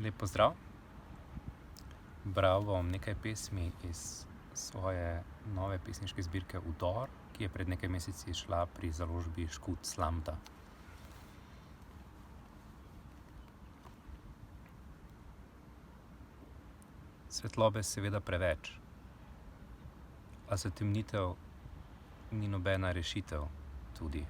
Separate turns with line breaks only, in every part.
Lep pozdrav. Bral bom nekaj pesmi iz svoje nove pesniške zbirke Vdor, ki je pred nekaj meseci šla pri založbi Škuc Lambda. Svetlobe seveda preveč, a zatemnitev ni nobena rešitev tudi.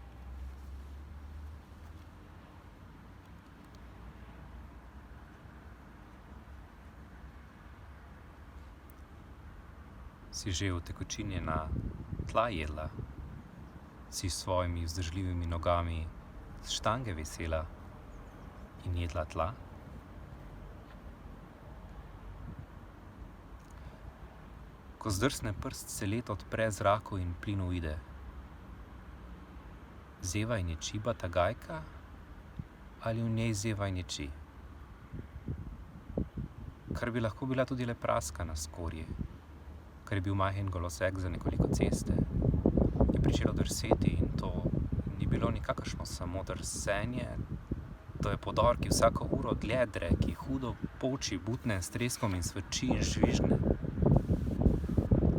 Si že utekočinjena tla jedla, si s svojimi vzdržljivimi nogami s štange visela in jedla tla? Ko zdrsne prst, se led odpre zraku in plin uide. Zeva in ječi bata gajka ali v njej zeva in ječi? Kar bi lahko bila tudi le praska na skorji, ker je bil majhen golosek za nekoliko ceste, je pričelo drseti in to ni bilo nikakršno samo drsenje, to je podor, ki vsako uro dlje dre, ki hudo poči, butne s treskom in svrči in žvižne.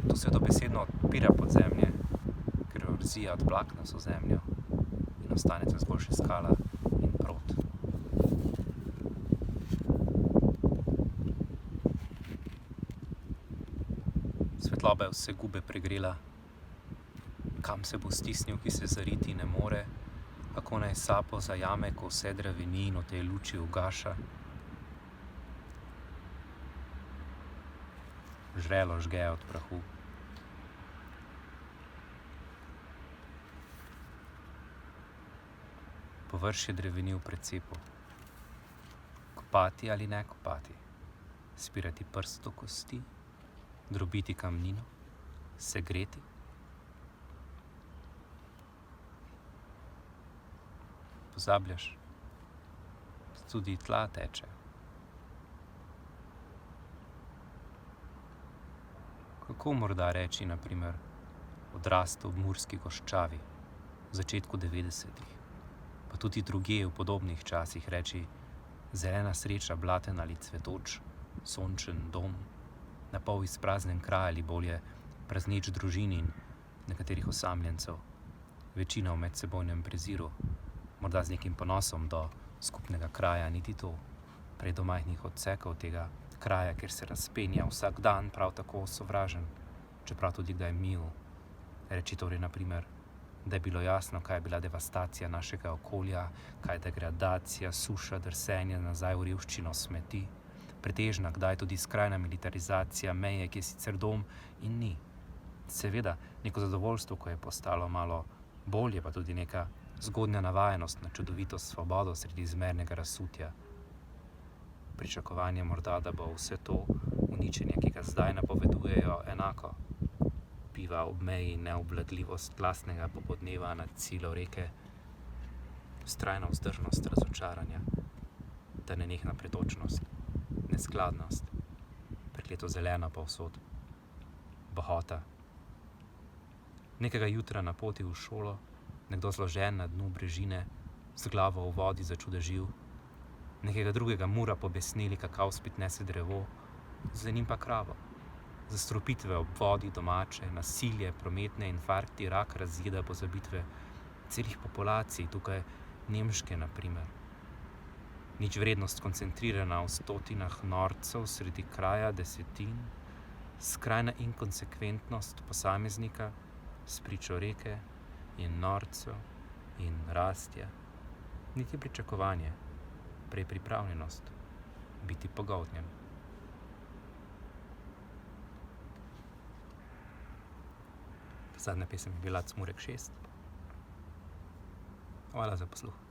To se dobesedno odpira pod zemlje, ker orzija od vlakna so zemljo in ostane se zgolj še skala in prod. Svetloba je vse gube pregrela, kam se bo stisnil, ki se zariti ne more, kako naj sapo zajame, ko vse dreveni in v tej luči ugaša. Žrelo žge od prahu. Površje dreveni v precepu. Kopati ali ne kopati, spirati prst do kosti, drobiti kamnino, se greti. Pozabljaš, tudi tla teče. Kako morda reči, na primer, odrastel v Murski Goščavi v začetku 90-ih, pa tudi drugje v podobnih časih reči zelena sreča, blaten ali cvetoč, sončen dom, napol izpraznjen kraj ali bolje prazneč družin in nekaterih osamljencev, večina v medsebojnem preziru, morda z nekim ponosom do skupnega kraja, niti to, prej do majhnih odsekov tega kraja, kjer se razpenja vsak dan prav tako sovražen, čeprav tudi kdaj mil. Reči torej, na primer, da je bilo jasno, kaj je bila devastacija našega okolja, kaj je degradacija, suša, drsenje nazaj v revščino, smeti, pretežna, kdaj tudi skrajna militarizacija meje, ki je sicer dom in ni. Seveda, neko zadovoljstvo, ko je postalo malo bolje, pa tudi neka zgodnja navajenost na čudovito svobodo sredi zmernega razsutja. Pričakovanje morda, da bo vse to uničenje, ki ga zdaj napovedujejo, enako. Piva ob meji, neobvladljivost glasnega popodneva nad silo reke, vztrajna vzdržnost razočaranja, ta nenehna pretočnost, neskladnost, prekleto zelena povsod, bohota. Nekega jutra na poti v šolo, nekdo zložen na dnu brežine, z glavo v vodi začudeživ, nekega drugega mura pobesneli kakav spet nese drevo, za njim pa kravo. Zastrupitve ob vodi domače, nasilje, prometne infarkti, rak razjeda pozabitve celih populacij, tukaj nemške na primer. Nič vrednost koncentrirana v stotinah norcev sredi kraja desetin, skrajna inkonsekventnost posameznika spričo reke in norcev in rastja, niti pričakovanje, prej pripravljenost biti pogoltnjen. Zadnja pesem je bila Cmurek 6. Hvala za posluh.